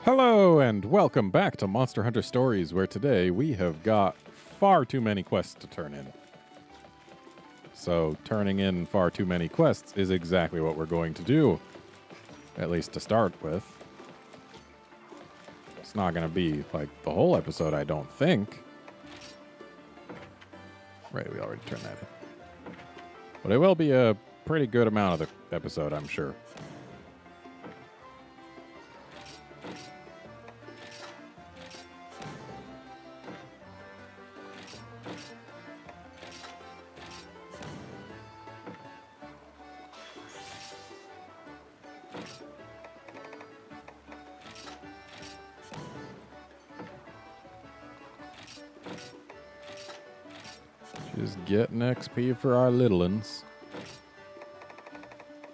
Hello and welcome back to Monster Hunter Stories, where today we have got far too many quests to turn in. So turning in far too many quests is exactly what we're going to do, at least to start with. It's not going to be like the whole episode, I don't think. Right, we already turned that in. But it will be a pretty good amount of the episode, I'm sure. Just getting XP for our little uns.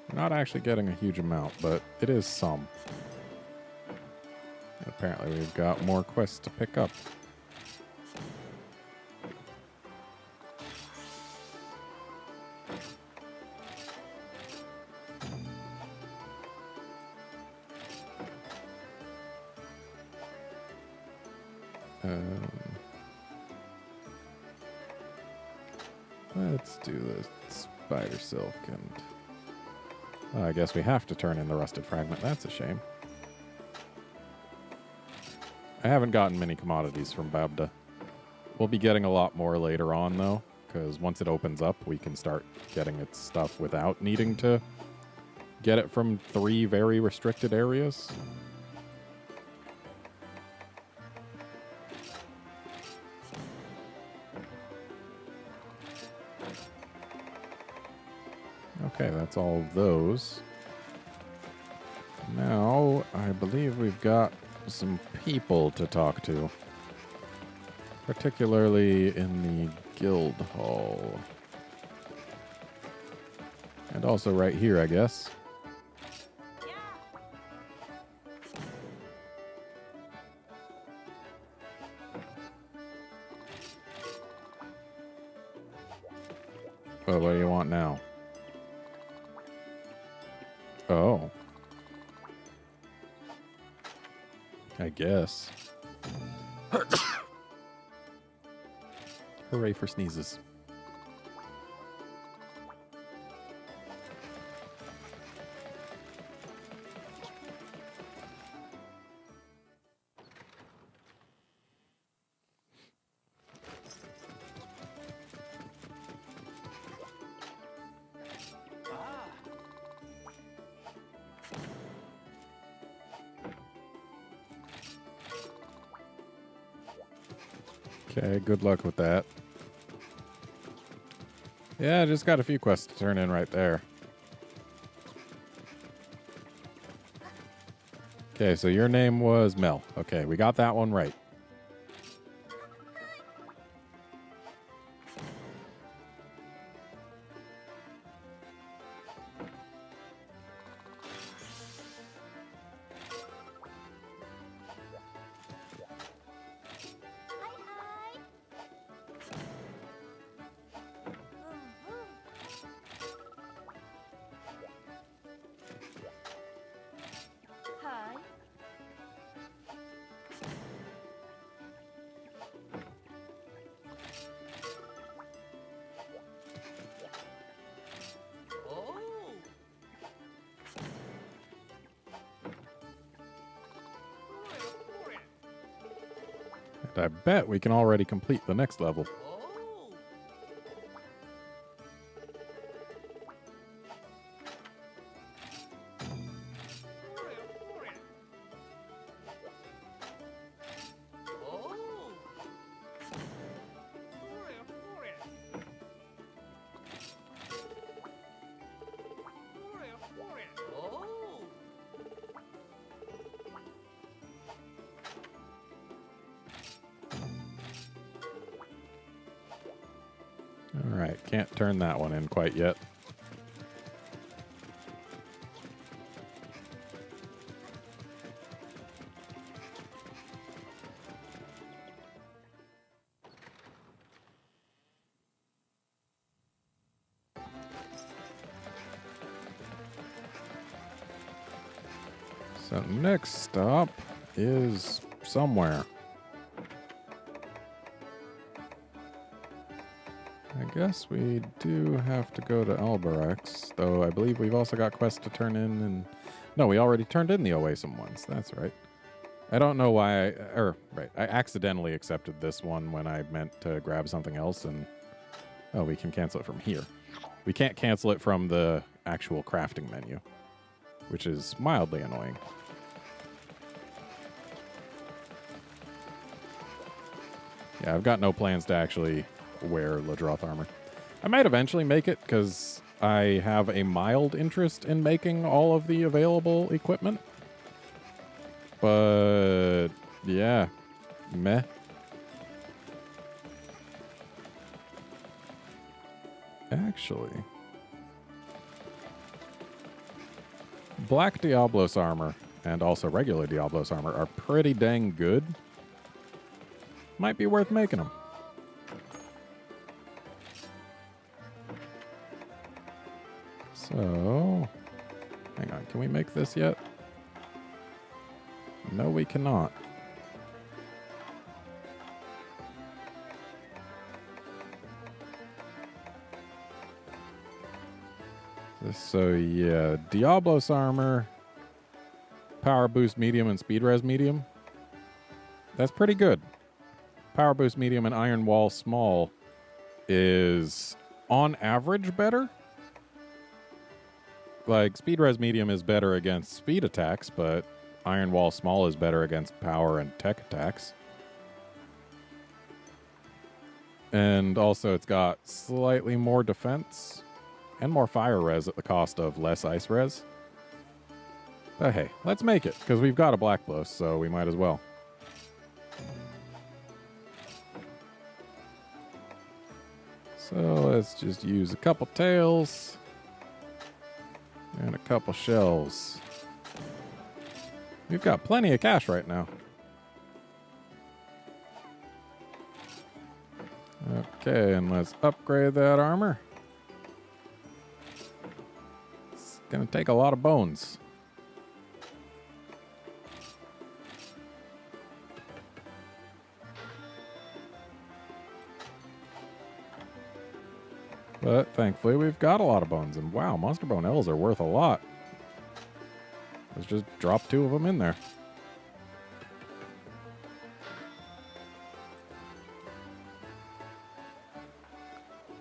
We're not actually getting a huge amount, but it is some. And apparently we've got more quests to pick up. Let's do the spider silk, and I guess we have to turn in the rusted fragment. That's a shame. I haven't gotten many commodities from Babda. We'll be getting a lot more later on, though, because once it opens up, we can start getting its stuff without needing to get it from 3 very restricted areas. Okay, that's all of those. Now, I believe we've got some people to talk to. Particularly in the guild hall. And also right here, I guess. Well, what do you want now? Oh. I guess. Hooray for sneezes. Okay, good luck with that. Yeah, just got a few quests to turn in right there. Okay, so your name was Mel. Okay, we got that one right. And I bet we can already complete the next level. Alright, can't turn that one in quite yet. So next stop is somewhere. I guess we do have to go to Alberex, though I believe we've also got quests to turn in. And no, we already turned in the Oasim ones. That's right. I don't know why I accidentally accepted this one when I meant to grab something else, and oh, we can cancel it from here. We can't cancel it from the actual crafting menu, which is mildly annoying. Yeah, I've got no plans to actually wear Ledroth armor. I might eventually make it because I have a mild interest in making all of the available equipment. But yeah, meh. Actually, black Diablos armor and also regular Diablos armor are pretty dang good. Might be worth making them. So, hang on, can we make this yet? No, we cannot. So yeah, Diablos armor, power boost medium and speed res medium. That's pretty good. Power boost medium and iron wall small is on average better. Like speed res medium is better against speed attacks, but iron wall small is better against power and tech attacks. And also it's got slightly more defense and more fire res at the cost of less ice res. But hey, let's make it, because we've got a black blow, so we might as well. So let's just use a couple tails and a couple shells. We've got plenty of cash right now. Okay, and let's upgrade that armor. It's gonna take a lot of bones. But thankfully we've got a lot of bones, and wow, Monster Bone L's are worth a lot. Let's just drop 2 of them in there.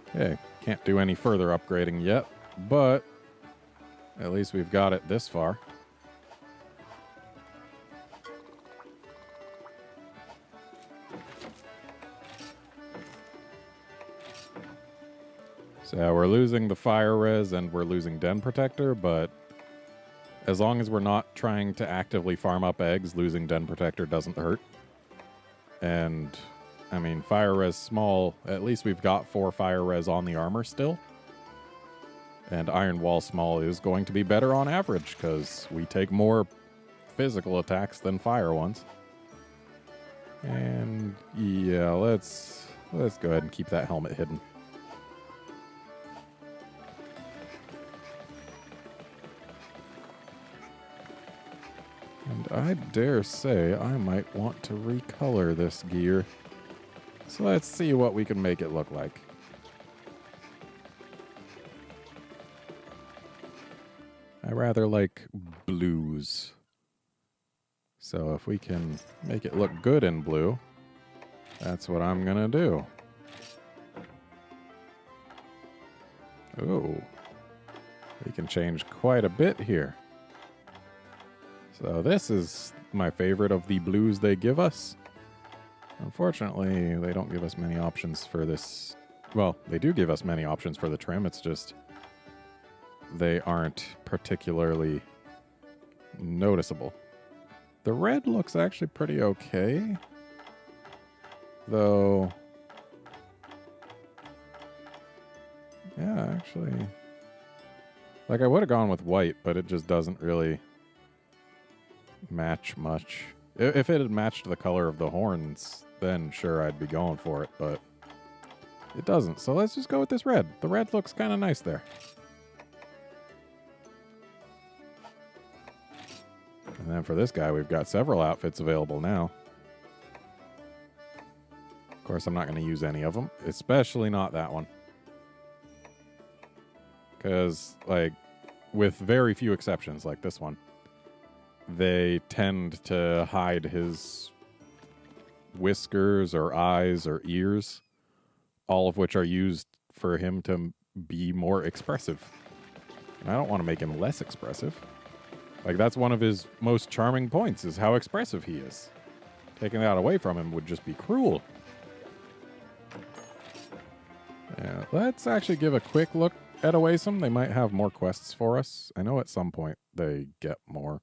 Okay, can't do any further upgrading yet, but at least we've got it this far. So we're losing the fire res and we're losing Den Protector, but as long as we're not trying to actively farm up eggs, losing Den Protector doesn't hurt. And, I mean, fire res small, at least we've got 4 fire res on the armor still. And iron wall small is going to be better on average, because we take more physical attacks than fire ones. And, yeah, let's go ahead and keep that helmet hidden. And I dare say I might want to recolor this gear. So let's see what we can make it look like. I rather like blues. So if we can make it look good in blue, that's what I'm gonna do. Ooh. We can change quite a bit here. So this is my favorite of the blues they give us. Unfortunately, they don't give us many options for this. Well, they do give us many options for the trim. It's just they aren't particularly noticeable. The red looks actually pretty okay, though. Yeah, actually, like I would have gone with white, but it just doesn't really match much. If it had matched the color of the horns, then sure, I'd be going for it, but it doesn't. So let's just go with this red. The red looks kind of nice there. And then for this guy, we've got several outfits available now. Of course, I'm not going to use any of them, especially not that one. Because, like, with very few exceptions, like this one, they tend to hide his whiskers or eyes or ears, all of which are used for him to be more expressive. And I don't want to make him less expressive. Like, that's one of his most charming points, is how expressive he is. Taking that away from him would just be cruel. Yeah, let's actually give a quick look at Oasim. They might have more quests for us. I know at some point they get more.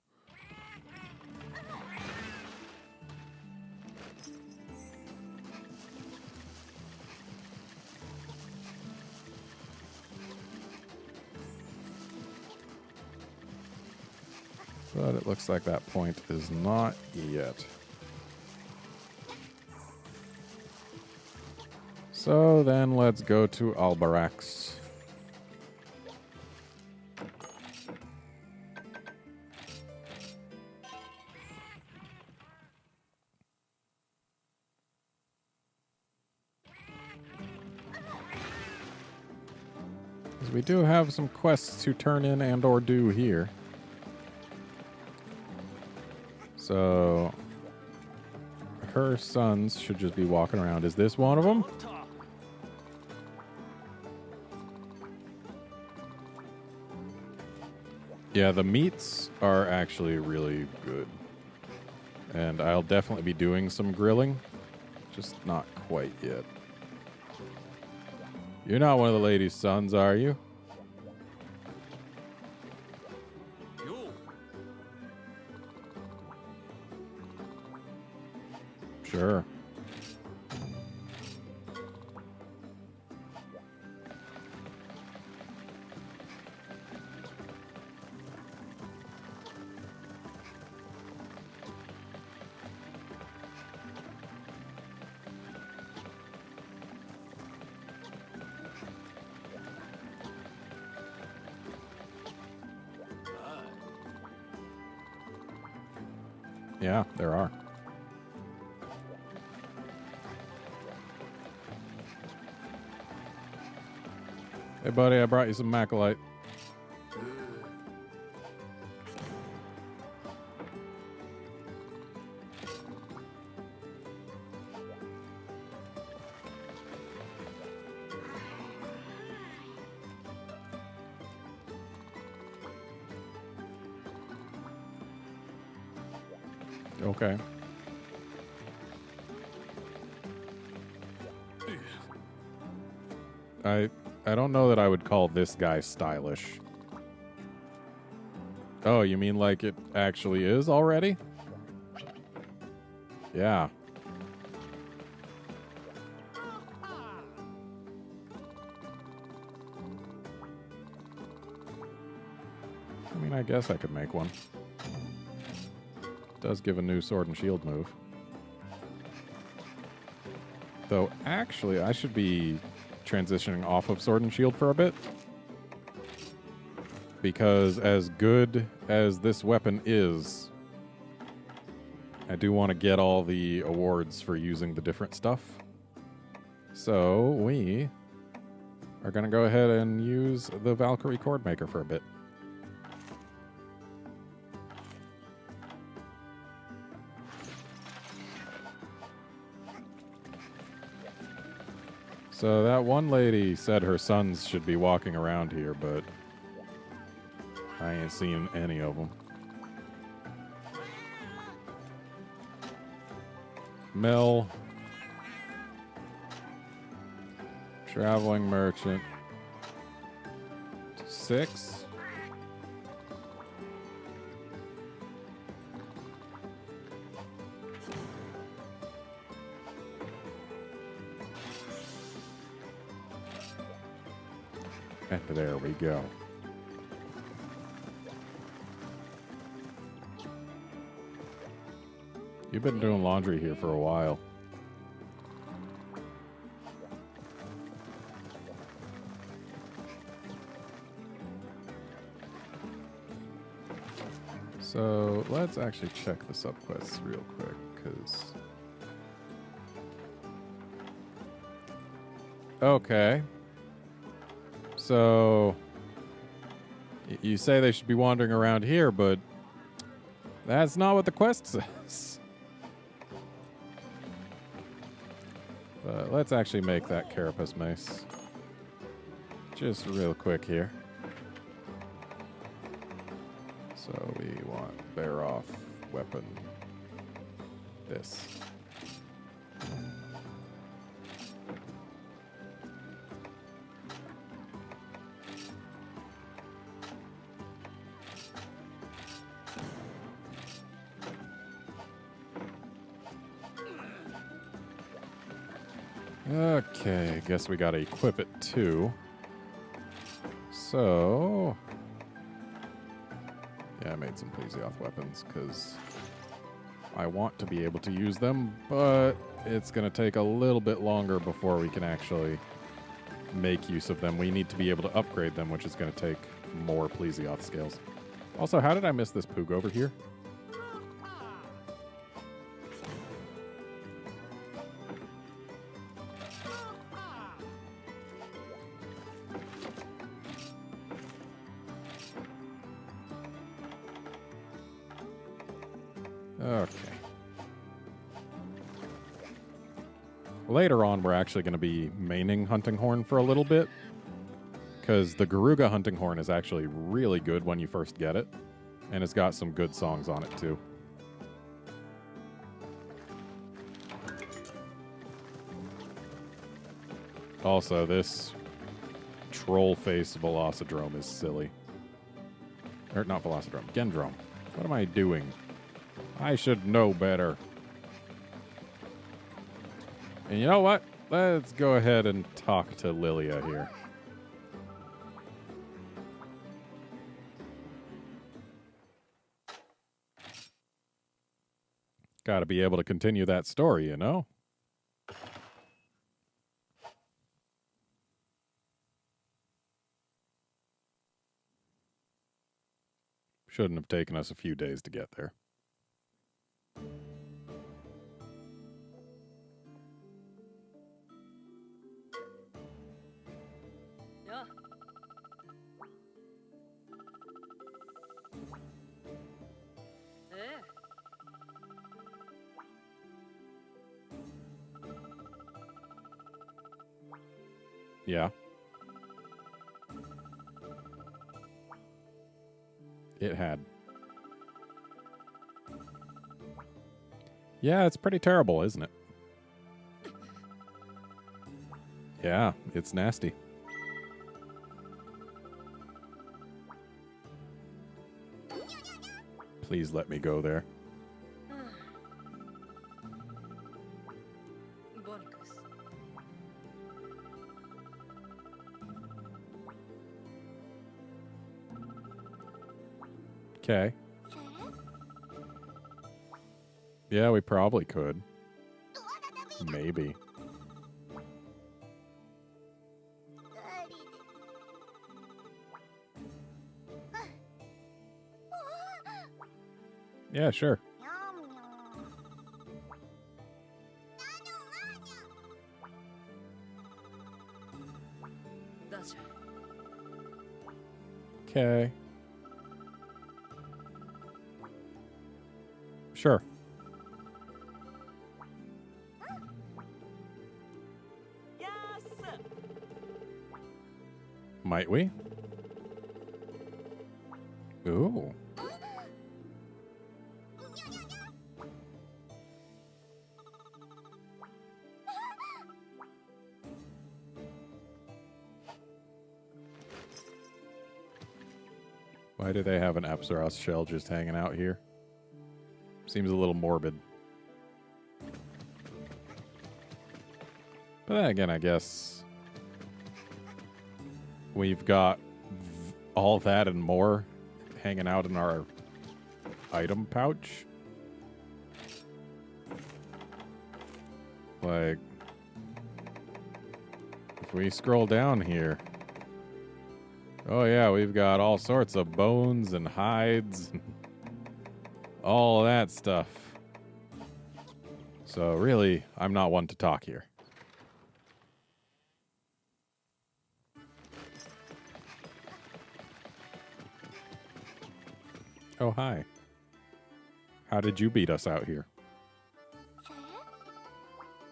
But it looks like that point is not yet. So then let's go to Albarax. Because we do have some quests to turn in and or do here. So her sons should just be walking around. Is this one of them? Yeah, the meats are actually really good. And I'll definitely be doing some grilling. Just not quite yet. You're not one of the lady's sons, are you? Sure. Yeah, there are. Hey, buddy, I brought you some Macalite. Okay. I don't know that I would call this guy stylish. Oh, you mean like it actually is already? Yeah. I mean, I guess I could make one. Does give a new sword and shield move. Though, actually, I should be transitioning off of sword and shield for a bit. Because as good as this weapon is, I do want to get all the awards for using the different stuff. So we are going to go ahead and use the Valkyrie Chord Maker for a bit. So that one lady said her sons should be walking around here, but I ain't seen any of them. Mill. Traveling merchant. 6. And there we go. You've been doing laundry here for a while. So let's actually check the subquests real quick, because... Okay. So... You say they should be wandering around here, but... That's not what the quest says. But let's actually make that Carapace Mace. Just real quick here. So we want bear off weapon. This. Okay, guess we gotta equip it too. So... Yeah, I made some Plesioth weapons, because I want to be able to use them, but it's going to take a little bit longer before we can actually make use of them. We need to be able to upgrade them, which is going to take more Plesioth scales. Also, how did I miss this Poog over here? Okay. Later on, we're actually going to be maining Hunting Horn for a little bit, because the Garuga Hunting Horn is actually really good when you first get it, and it's got some good songs on it too. Also, this troll face Velocidrome is silly. Or not Velocidrome, Gendrome. What am I doing? I should know better. And you know what? Let's go ahead and talk to Lilia here. Got to be able to continue that story, you know? Shouldn't have taken us a few days to get there. Yeah. It had. Yeah, it's pretty terrible, isn't it? Yeah, it's nasty. Please let me go there. Okay. Yeah, we probably could. Maybe. Yeah, sure. Okay. Sure. Might we? Ooh. Why do they have an Apsaros shell just hanging out here? Seems a little morbid. But then again, I guess we've got all that and more hanging out in our item pouch. Like, if we scroll down here, oh yeah, we've got all sorts of bones and hides. all that stuff. So really, I'm not one to talk here. Oh, hi. How did you beat us out here?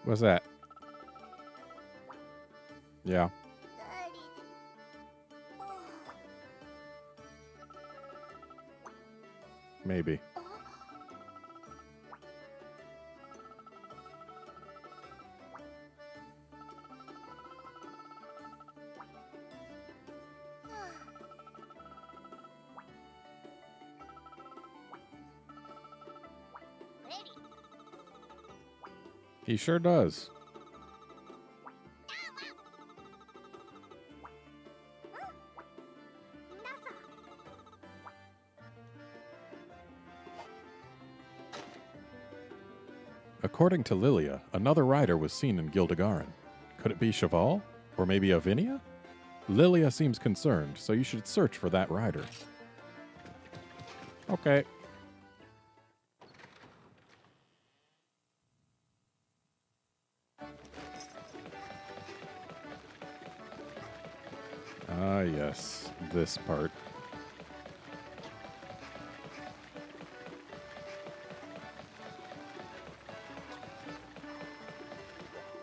What's that? Yeah. Maybe. He sure does. According to Lilia, another rider was seen in Gildegarin. Could it be Cheval? Or maybe Avinia? Lilia seems concerned, so you should search for that rider. Okay. Ah, yes. This part.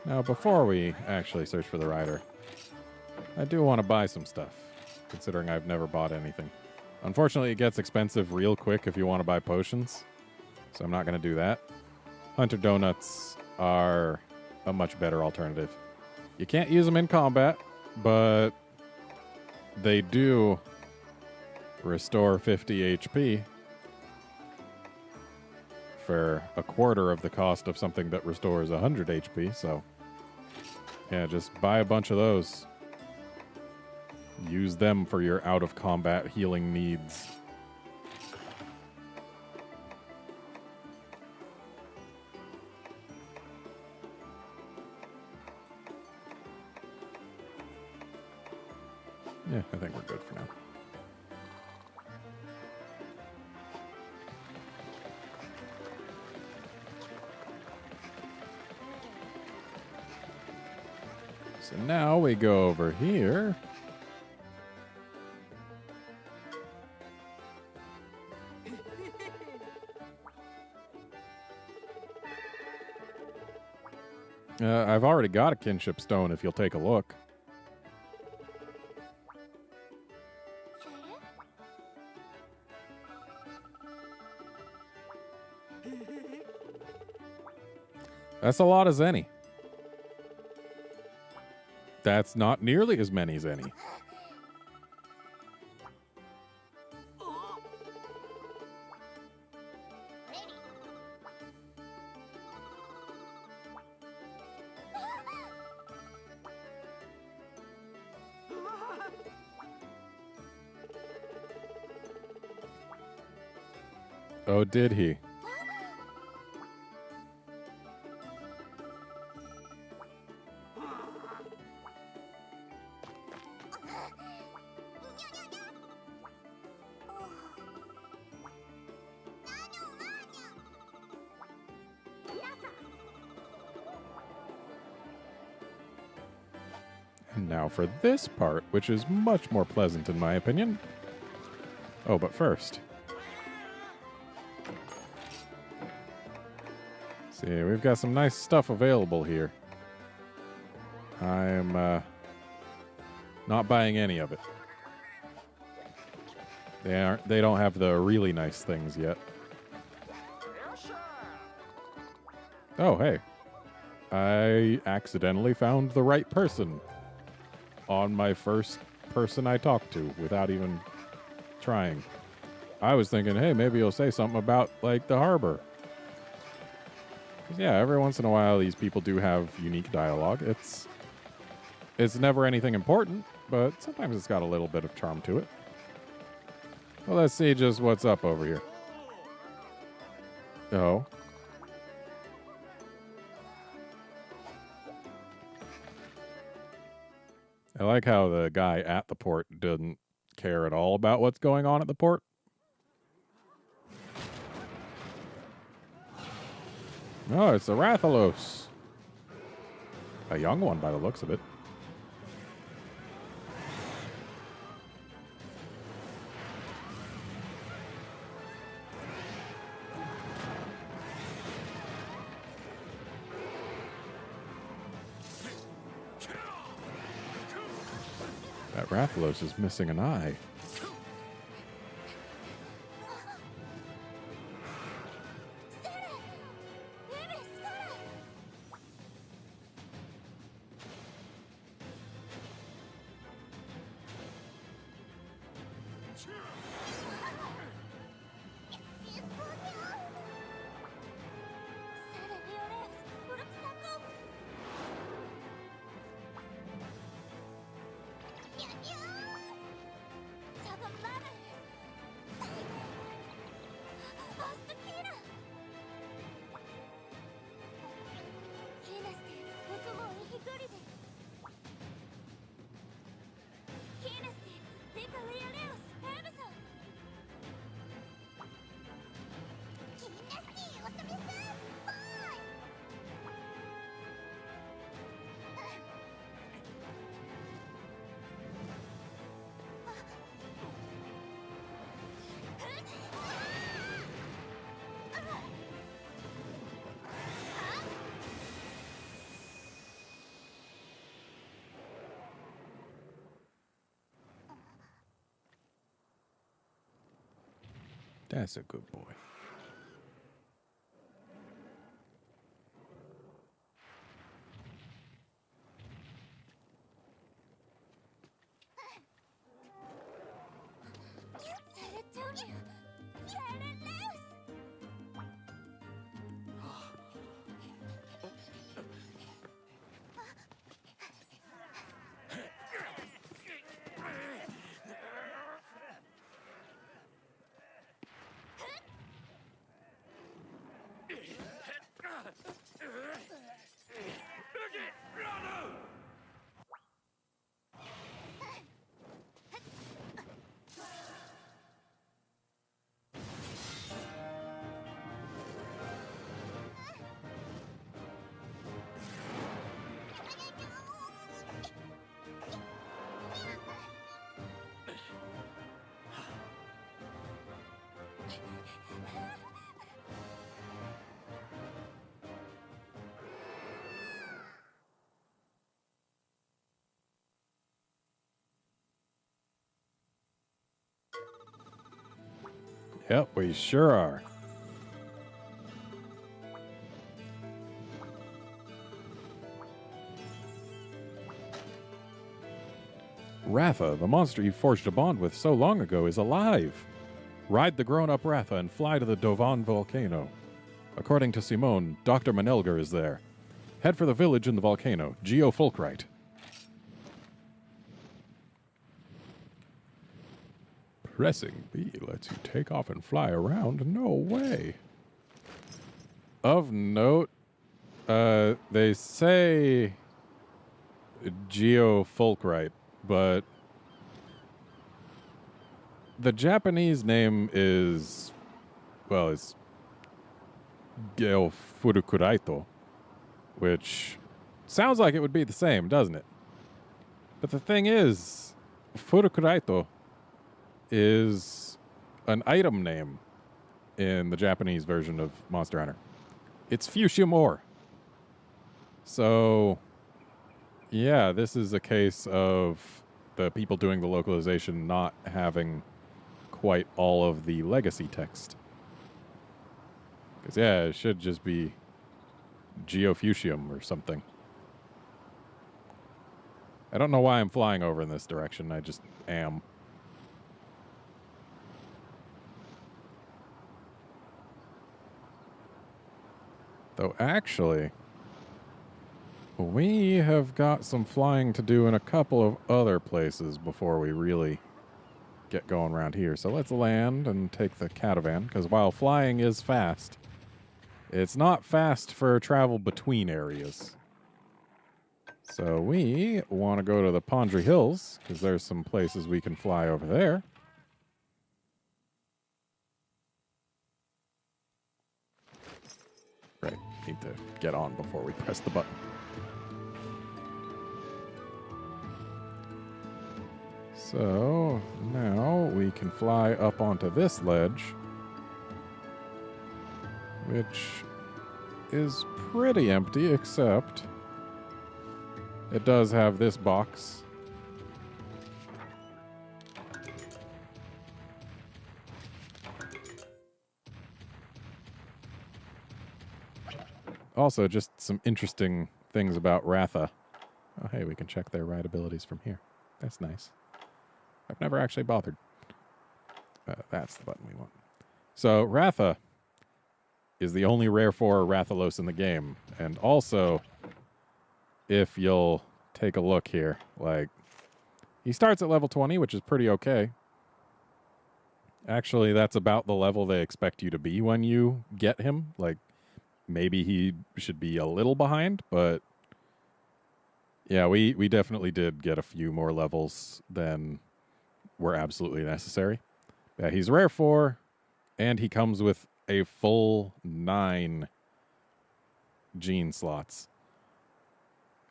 Now, before we actually search for the rider, I do want to buy some stuff, considering I've never bought anything. Unfortunately, it gets expensive real quick if you want to buy potions, so I'm not going to do that. Hunter Donuts are a much better alternative. You can't use them in combat, but they do restore 50 HP for a quarter of the cost of something that restores 100 HP, so yeah, just buy a bunch of those. Use them for your out-of-combat healing needs. Yeah, I think we're good for now. So now we go over here. I've already got a kinship stone if you'll take a look. That's a lot of Zenny. That's not nearly as many as any. Oh, did he? And now for this part, which is much more pleasant in my opinion. Oh, but first. See, we've got some nice stuff available here. I'm not buying any of it. They don't have the really nice things yet. Oh, hey. I accidentally found the right person on my first person I talked to without even trying. I was thinking, hey, maybe he'll say something about, like, the harbor. Because, yeah, every once in a while, these people do have unique dialogue. It's never anything important, but sometimes it's got a little bit of charm to it. Well, let's see just what's up over here. Oh. I like how the guy at the port didn't care at all about what's going on at the port. Oh, it's the Rathalos. A young one by the looks of it. That Rathalos is missing an eye. That's a good boy. Yep, we sure are. Ratha, the monster you forged a bond with so long ago, is alive. Ride the grown-up Ratha and fly to the Dovan volcano. According to Simone, Dr. Manelger is there. Head for the village in the volcano, Geo Fulcright. Pressing B lets you take off and fly around. No way. Of note, they say Geo Fulcright, but the Japanese name is, well, it's Geo Furukuraito, which sounds like it would be the same, doesn't it? But the thing is, Furukuraito is an item name in the Japanese version of Monster Hunter. It's fuchsia ore. So, yeah, this is a case of the people doing the localization not having quite all of the legacy text. Because, yeah, it should just be geofusium or something. I don't know why I'm flying over in this direction. I just am. Though, actually, we have got some flying to do in a couple of other places before we really get going around here. So let's land and take the catavan, because while flying is fast, it's not fast for travel between areas. So we want to go to the Pondry Hills, because there's some places we can fly over there. Right. need to get on before we press the button. So now we can fly up onto this ledge, which is pretty empty, except it does have this box. Also, just some interesting things about Ratha. Oh, hey, we can check their ride abilities from here. That's nice. I've never actually bothered. That's the button we want. So, Ratha is the only rare 4 Rathalos in the game. And also, if you'll take a look here, like, he starts at level 20, which is pretty okay. Actually, that's about the level they expect you to be when you get him. Like, maybe he should be a little behind, but yeah, we definitely did get a few more levels than were absolutely necessary. Yeah, he's rare 4, and he comes with a full 9 gene slots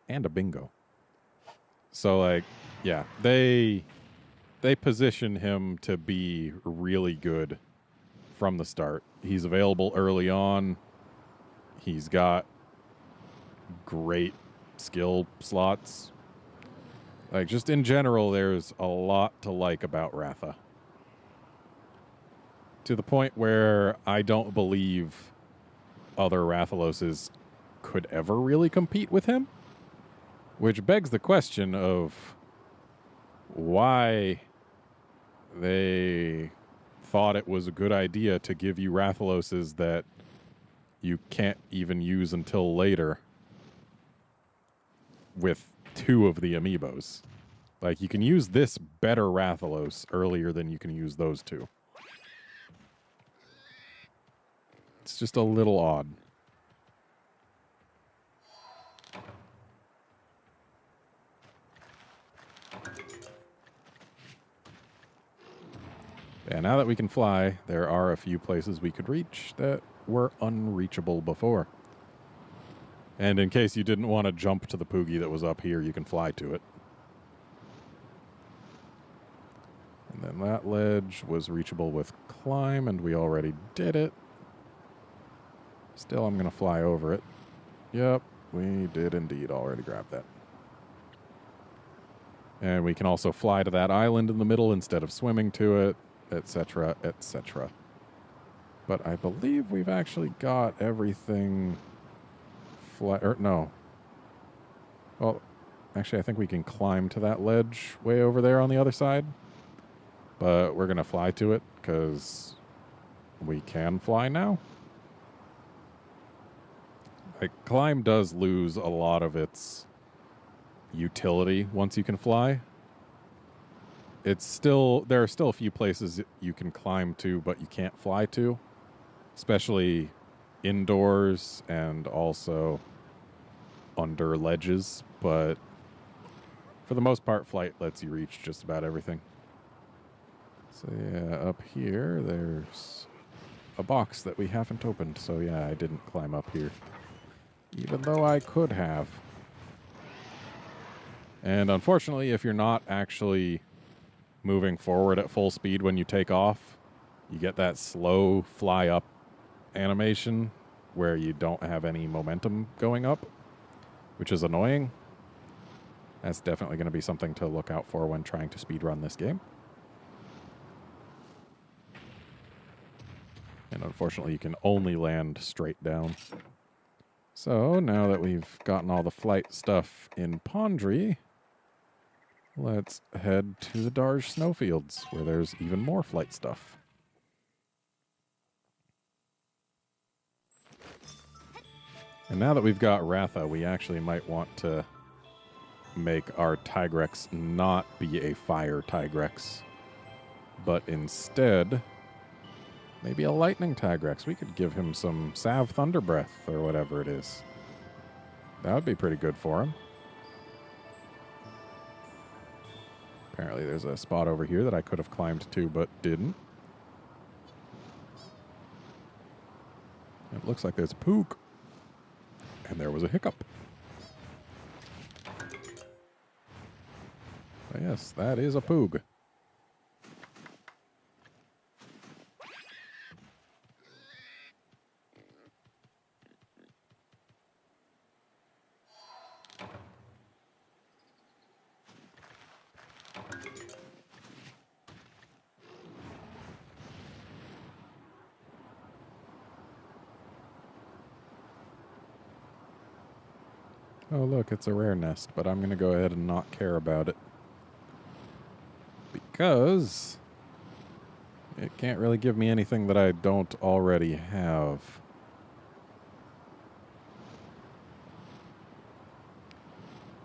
and a bingo. So, like, yeah, they position him to be really good from the start. He's available early on. He's got great skill slots. Like, just in general, there's a lot to like about Ratha. To the point where I don't believe other Rathaloses could ever really compete with him. Which begs the question of why they thought it was a good idea to give you Rathaloses that you can't even use until later with 2 of the amiibos. Like, you can use this better Rathalos earlier than you can use those 2. It's just a little odd. And now that we can fly, there are a few places we could reach that were unreachable before. And in case you didn't want to jump to the Poogie that was up here, you can fly to it. And then that ledge was reachable with climb, and we already did it. Still, I'm going to fly over it. Yep, we did indeed already grab that. And we can also fly to that island in the middle instead of swimming to it, etc., etc. But I believe we've actually got everything... no. Well, actually, I think we can climb to that ledge way over there on the other side. But we're going to fly to it, because we can fly now. Like, climb does lose a lot of its utility once you can fly. It's still... there are still a few places you can climb to, but you can't fly to. Especially indoors and also under ledges. But for the most part, flight lets you reach just about everything. So yeah, up here, there's a box that we haven't opened. So yeah, I didn't climb up here, even though I could have. And unfortunately, if you're not actually moving forward at full speed when you take off, you get that slow fly up animation where you don't have any momentum going up, which is annoying. That's definitely going to be something to look out for when trying to speedrun this game. And unfortunately, you can only land straight down. So now that we've gotten all the flight stuff in Pondry, let's head to the Darge snowfields, where there's even more flight stuff. And now that we've got Ratha, we actually might want to make our Tigrex not be a fire Tigrex, but instead maybe a lightning Tigrex. We could give him some Salve Thunder Breath or whatever it is. That would be pretty good for him. Apparently there's a spot over here that I could have climbed to but didn't. It looks like there's a Pook. And there was a hiccup. But yes, that is a poog. Oh, look, it's a rare nest, but I'm going to go ahead and not care about it. Because it can't really give me anything that I don't already have.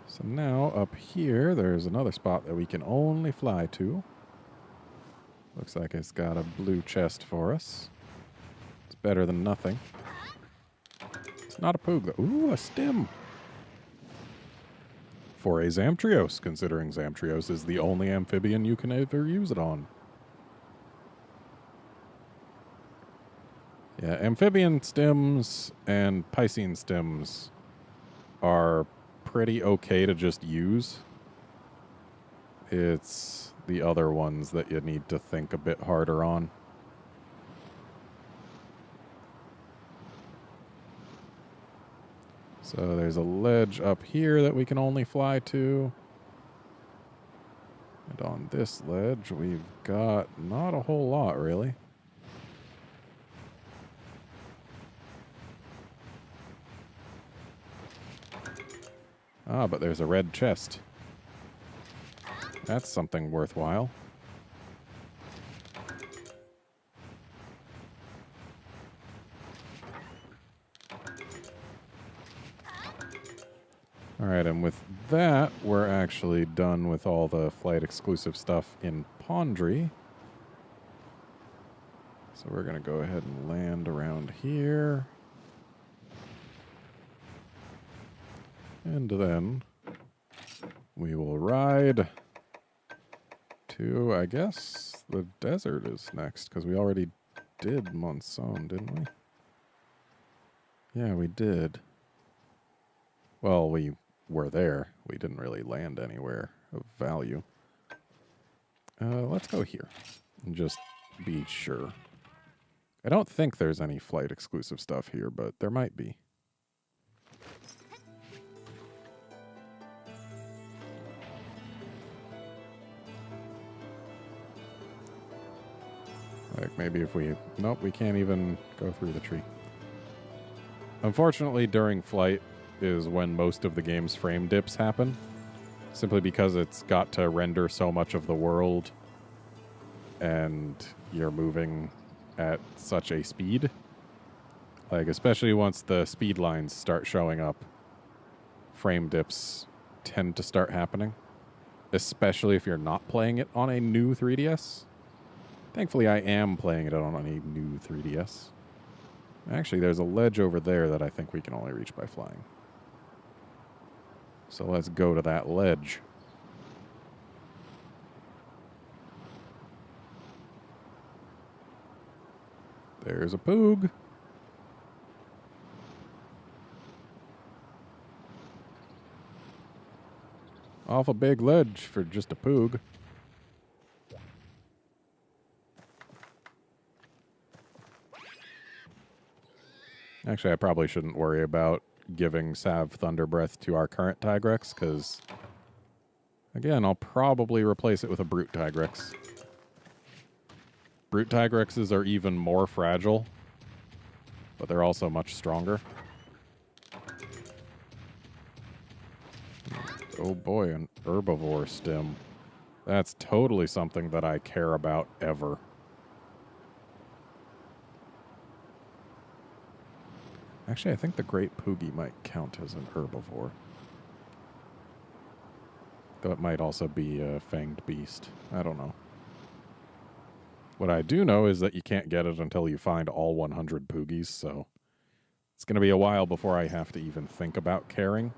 So now, up here, there's another spot that we can only fly to. Looks like it's got a blue chest for us. It's better than nothing. It's not a poog, though. Ooh, a stem! For a Zamtrios, considering Zamtrios is the only amphibian you can ever use it on. Yeah, amphibian stems and Piscine stems are pretty okay to just use. It's the other ones that you need to think a bit harder on. So there's a ledge up here that we can only fly to. And on this ledge, we've got not a whole lot, really. Ah, but there's a red chest. That's something worthwhile. Alright, and with that, we're actually done with all the flight exclusive stuff in Pondry. So we're going to go ahead and land around here. And then we will ride to, I guess, the desert is next, because we already did Monsoon, didn't we? Yeah, we did. Well, we were there. We didn't really land anywhere of value. Let's go here and just be sure. I don't think there's any flight exclusive stuff here, but there might be. Like maybe if we... Nope, we can't even go through the tree. Unfortunately, during flight is when most of the game's frame dips happen. Simply because it's got to render so much of the world and you're moving at such a speed. Like, especially once the speed lines start showing up, frame dips tend to start happening. Especially if you're not playing it on a new 3DS. Thankfully, I am playing it on a new 3DS. Actually, there's a ledge over there that I think we can only reach by flying. So let's go to that ledge. There's a poog. Awful big ledge for just a poog. Actually, I probably shouldn't worry about giving Sav Thunder Breath to our current Tigrex, because, again, I'll probably replace it with a Brute Tigrex. Brute Tigrexes are even more fragile, but they're also much stronger. Oh boy, an herbivore stem. That's totally something that I care about ever. Actually, I think the Great Poogie might count as an herbivore. Though it might also be a fanged beast. I don't know. What I do know is that you can't get it until you find all 100 Poogies, so it's going to be a while before I have to even think about caring.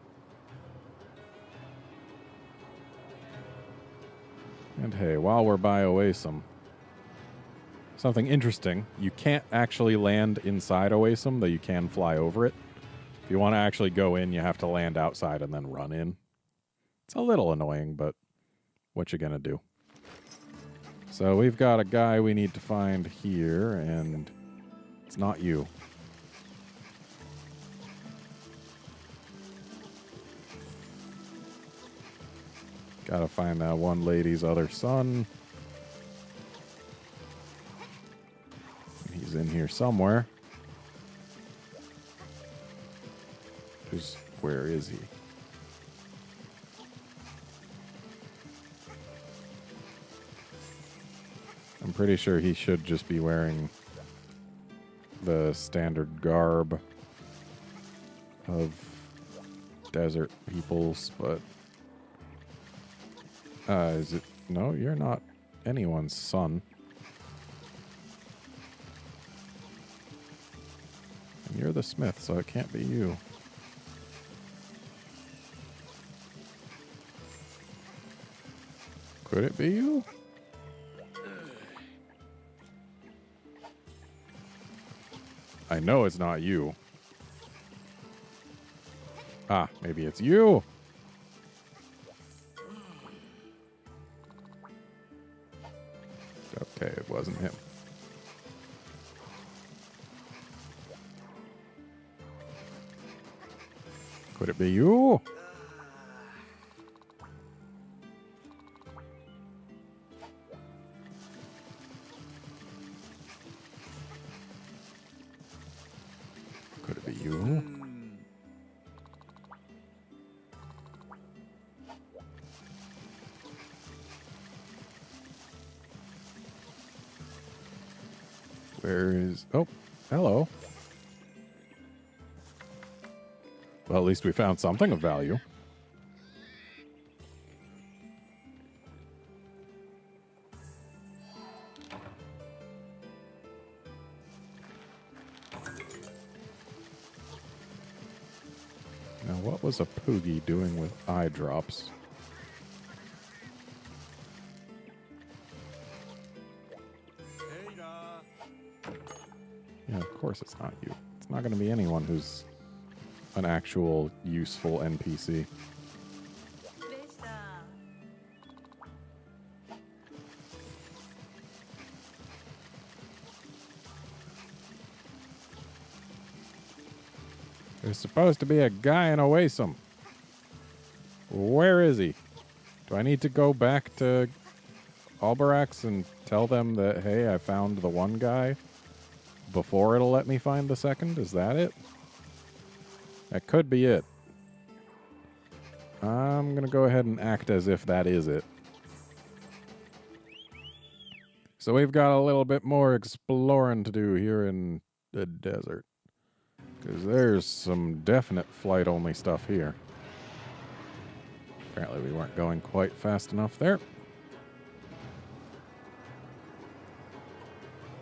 And hey, while we're by Oasim, something interesting. You can't actually land inside Oasim, though you can fly over it. If If you want to actually go in, you have to land outside and then run in. It's a little annoying, but what you gonna do? So we've got a guy we need to find here, and it's not you. Gotta find that one lady's other son. He's in here somewhere. Where is he? I'm pretty sure he should just be wearing the standard garb of desert peoples, but is it? No, you're not anyone's son. And you're the smith, so it can't be you. Could it be you? I know it's not you. Ah, maybe it's you. Okay, it wasn't him. Could it be you? Could it be you? Where is... Oh, hello. Well, at least we found something of value. Now, what was a Poogie doing with eye drops? Yeah, of course it's not you. It's not going to be anyone who's an actual useful NPC. There's supposed to be a guy in Oasim. Where is he? Do I need to go back to Albarax and tell them that, hey, I found the one guy before it'll let me find the second? Is that it? That could be it. I'm going to go ahead and act as if that is it. So we've got a little bit more exploring to do here in the desert. Because there's some definite flight-only stuff here. Apparently we weren't going quite fast enough there.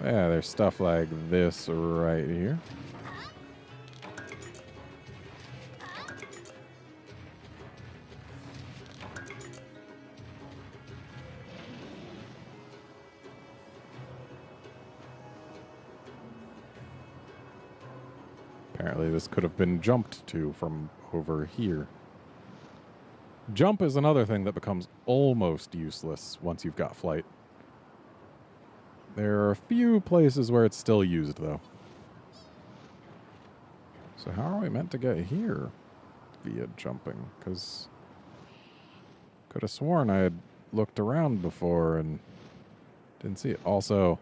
Yeah, there's stuff like this right here. Apparently this could have been jumped to from over here. Jump is another thing that becomes almost useless once you've got flight. There are a few places where it's still used, though. So how are we meant to get here via jumping? Because could have sworn I had looked around before and didn't see it. Also,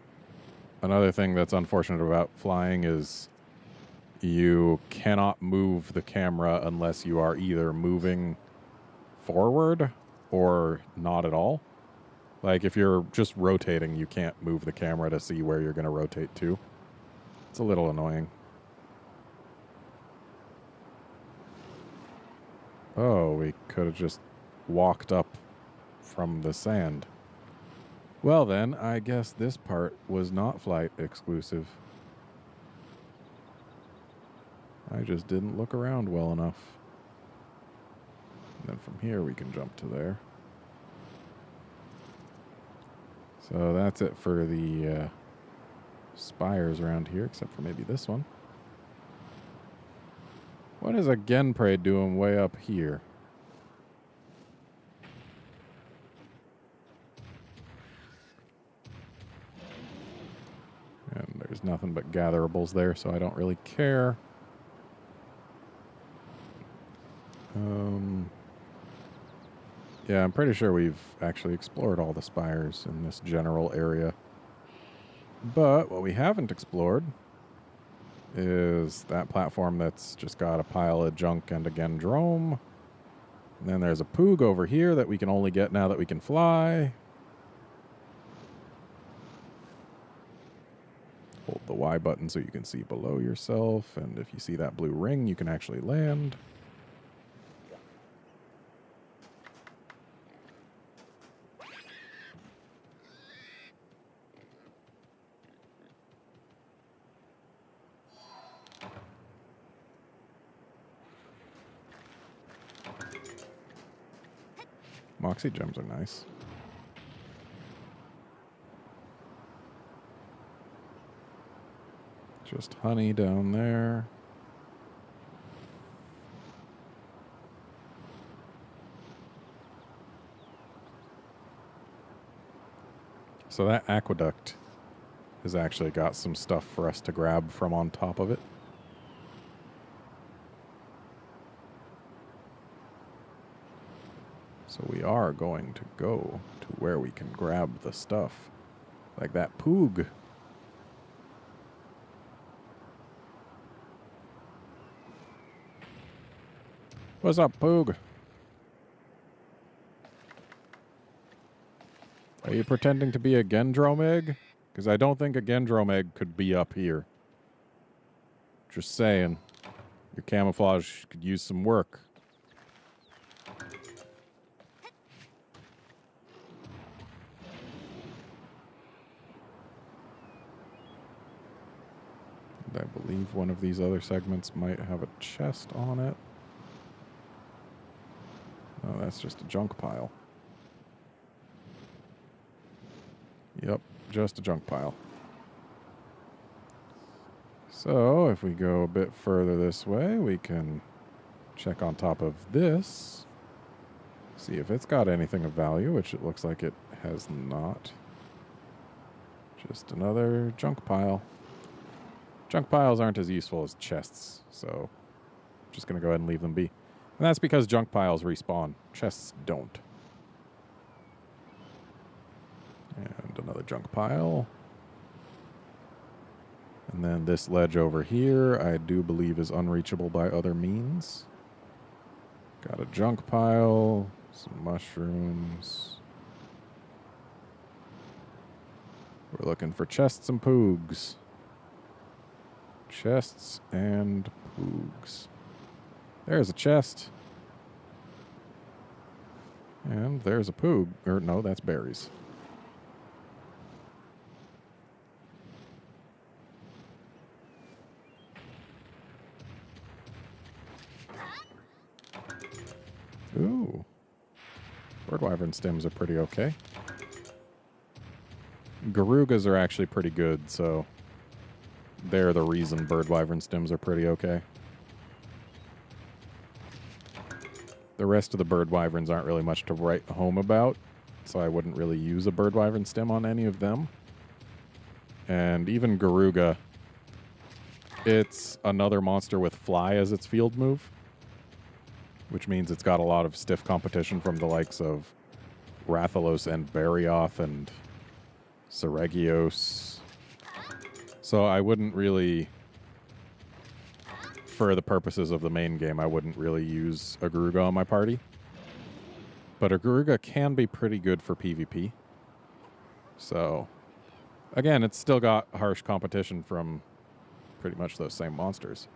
another thing that's unfortunate about flying is you cannot move the camera unless you are either moving forward or not at all. Like, if you're just rotating, you can't move the camera to see where you're going to rotate to. It's a little annoying. Oh, we could have just walked up from the sand. Well then, I guess this part was not flight exclusive. I just didn't look around well enough. And then from here we can jump to there. So that's it for the spires around here, except for maybe this one. What is a Genprey doing way up here? And there's nothing but gatherables there, so I don't really care. Yeah, I'm pretty sure we've actually explored all the spires in this general area. But what we haven't explored is that platform that's just got a pile of junk and a Gendrome. And then there's a Poog over here that we can only get now that we can fly. Hold the Y button so you can see below yourself. And if you see that blue ring, you can actually land. Moxie gems are nice. Just honey down there. So that aqueduct has actually got some stuff for us to grab from on top of it. So we are going to go to where we can grab the stuff. Like that Poog. What's up, Poog? Are you pretending to be a Gendrome egg? Because I don't think a Gendrome egg could be up here. Just saying. Your camouflage could use some work. And I believe one of these other segments might have a chest on it. Oh, that's just a junk pile. Yep, just a junk pile. So, if we go a bit further this way, we can check on top of this. See if it's got anything of value, which it looks like it has not. Just another junk pile. Junk piles aren't as useful as chests, so I'm just going to go ahead and leave them be. And that's because junk piles respawn. Chests don't. And another junk pile. And then this ledge over here, I do believe is unreachable by other means. Got a junk pile, some mushrooms. We're looking for chests and poogs. Chests and poogs. There's a chest. And there's a poog. Or no, that's berries. Ooh. Bird wyvern stems are pretty okay. Garugas are actually pretty good, so they're the reason bird wyvern stems are pretty okay. The rest of the bird wyverns aren't really much to write home about, so I wouldn't really use a bird wyvern stem on any of them. And even Garuga, it's another monster with fly as its field move, which means it's got a lot of stiff competition from the likes of Rathalos and Barioth and Seregios. So I wouldn't really, for the purposes of the main game, I wouldn't really use a Garuga on my party. But a Garuga can be pretty good for PvP. So, again, it's still got harsh competition from pretty much those same monsters.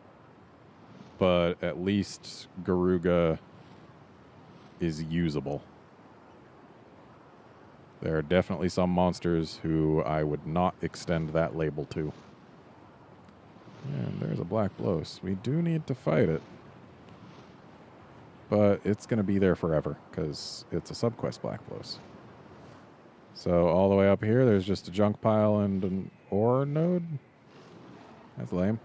But at least Garuga is usable. There are definitely some monsters who I would not extend that label to. And there's a Black Blos. We do need to fight it. But it's going to be there forever, because it's a subquest Black Blos. So all the way up here, there's just a junk pile and an ore node. That's lame.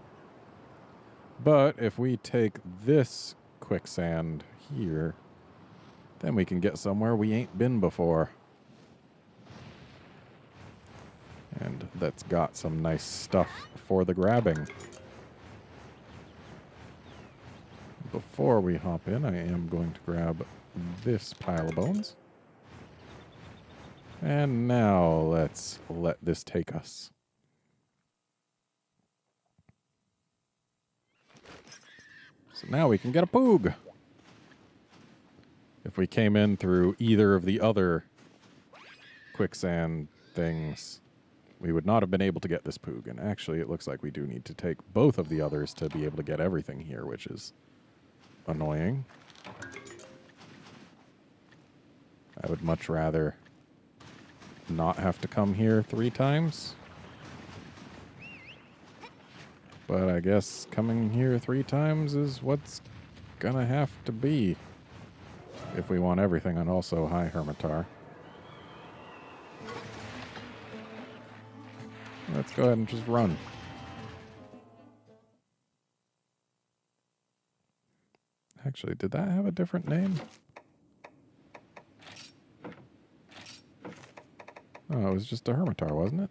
But if we take this quicksand here, then we can get somewhere we ain't been before. And that's got some nice stuff for the grabbing. Before we hop in, I am going to grab this pile of bones. And now let's let this take us. So now we can get a poog. If we came in through either of the other quicksand things, we would not have been able to get this poog. And actually, it looks like we do need to take both of the others to be able to get everything here, which is annoying. I would much rather not have to come here 3 times. But I guess coming here 3 times is what's gonna have to be if we want everything. And also, hi, Hermitar. Let's go ahead and just run. Actually, did that have a different name? Oh, it was just a Hermitar, wasn't it?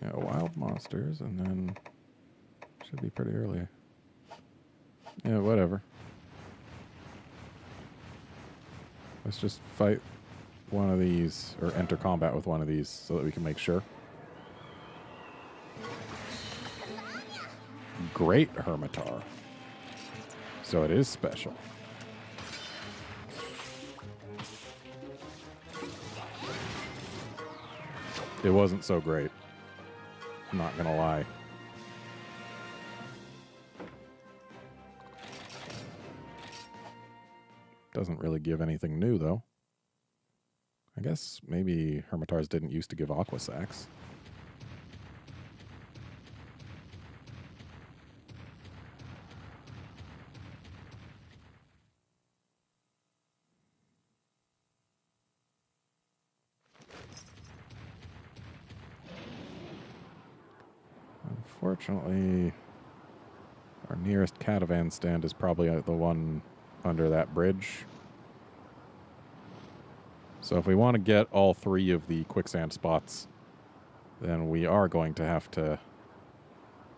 Yeah, wild monsters, and then should be pretty early. Yeah, whatever. Let's just fight one of these, or enter combat with one of these, so that we can make sure. Great Hermitar. So it is special. It wasn't so great. I'm not gonna lie. Doesn't really give anything new, though. I guess maybe Hermitars didn't used to give Aqua Sacs. Unfortunately, our nearest catavan stand is probably the one under that bridge. So if we want to get all 3 of the quicksand spots, then we are going to have to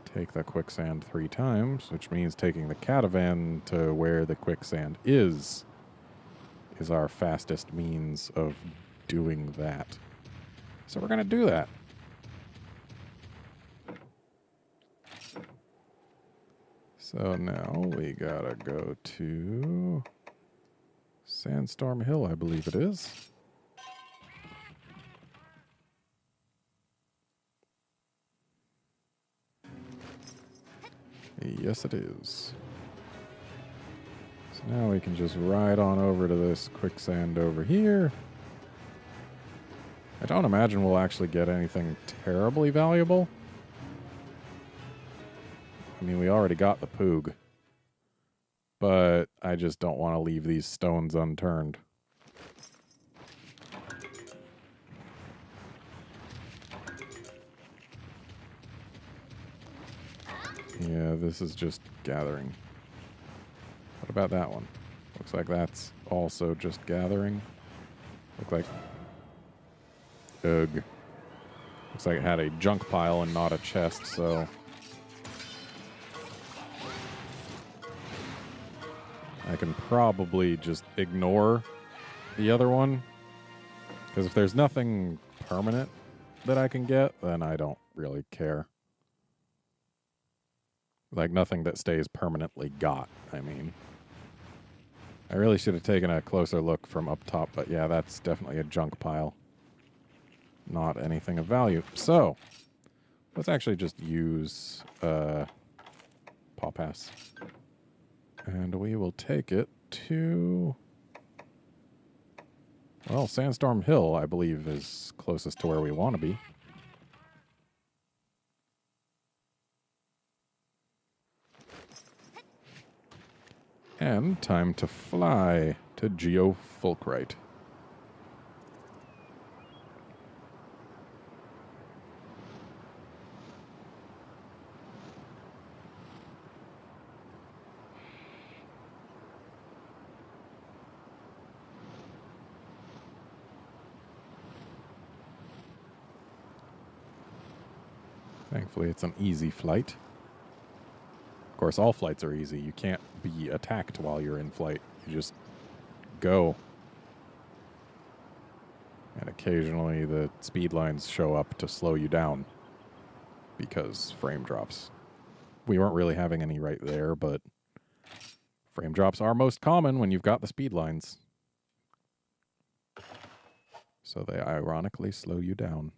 take the quicksand 3 times, which means taking the catavan to where the quicksand is our fastest means of doing that. So we're going to do that. So now we gotta go to Sandstorm Hill, I believe it is. Yes, it is. So now we can just ride on over to this quicksand over here. I don't imagine we'll actually get anything terribly valuable. I mean, we already got the poog. But I just don't want to leave these stones unturned. Yeah, this is just gathering. What about that one? Looks like that's also just gathering. Look like... Ugh. Looks like it had a junk pile and not a chest, so... I can probably just ignore the other one. Because if there's nothing permanent that I can get, then I don't really care. Like, nothing that stays permanently got, I mean. I really should have taken a closer look from up top, but yeah, that's definitely a junk pile. Not anything of value. So, let's actually just use Paw Pass. And we will take it to... Well, Sandstorm Hill, I believe, is closest to where we want to be. And time to fly to Geofulcrite. Thankfully, it's an easy flight. Of course, all flights are easy. You can't be attacked while you're in flight. You just go. And occasionally the speed lines show up to slow you down because frame drops. We weren't really having any right there, but frame drops are most common when you've got the speed lines. So they ironically slow you down.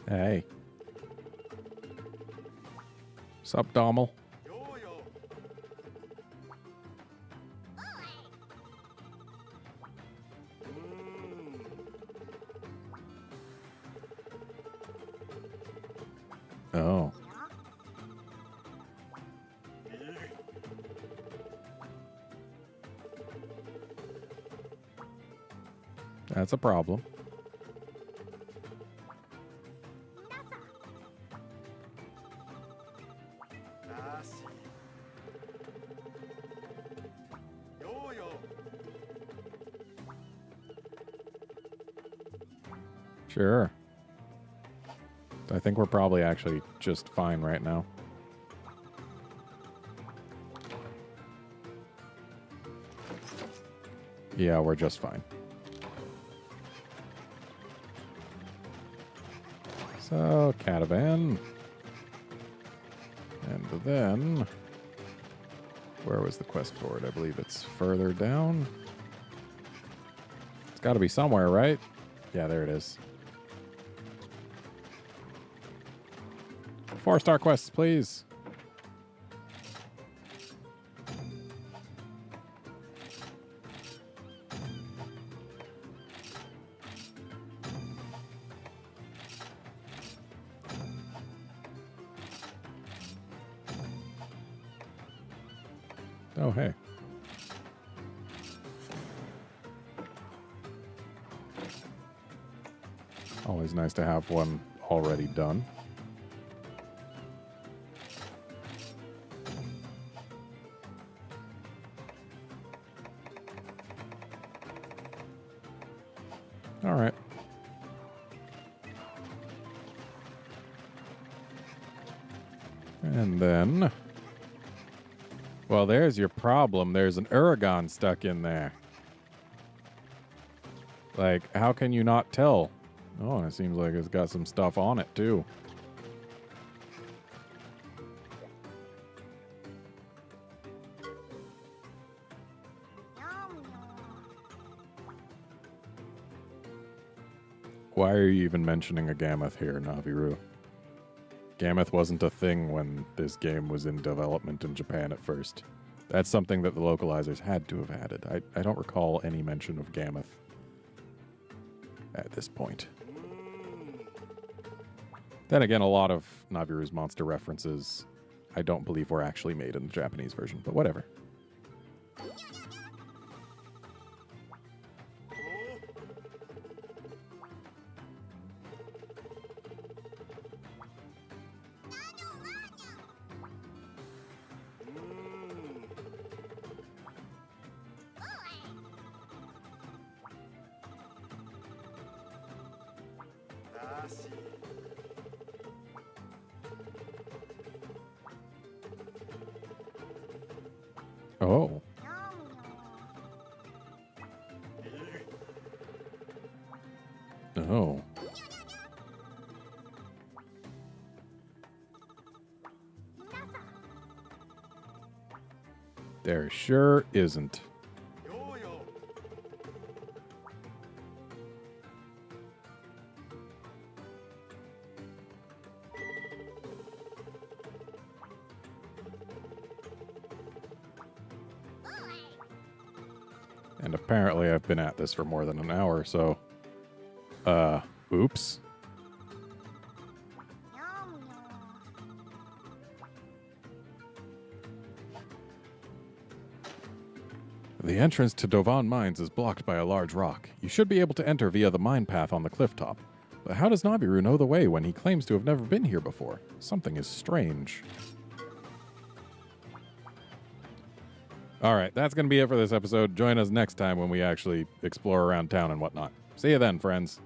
Hey. Sup, Dommel? Oh. That's a problem. Sure. I think we're probably actually just fine right now. Yeah, we're just fine. So, catavan. And then... where was the quest board? I believe it's further down. It's got to be somewhere, right? Yeah, there it is. 4-star quests, please. Oh, hey. Always nice to have one already done. All right. And then... well, there's your problem. There's an Uragon stuck in there. Like, how can you not tell? Oh, and it seems like it's got some stuff on it, too. Why are you even mentioning a Gammoth here, Naviru? Gammoth wasn't a thing when this game was in development in Japan at first. That's something that the localizers had to have added. I don't recall any mention of Gammoth at this point. Then again, a lot of Naviru's monster references I don't believe were actually made in the Japanese version, but whatever. Oh. Oh. There sure isn't. And apparently I've been at this for more than an hour, so... oops. The entrance to Dovan Mines is blocked by a large rock. You should be able to enter via the mine path on the cliff top. But how does Naviru know the way when he claims to have never been here before? Something is strange. All right, that's going to be it for this episode. Join us next time when we actually explore around town and whatnot. See you then, friends.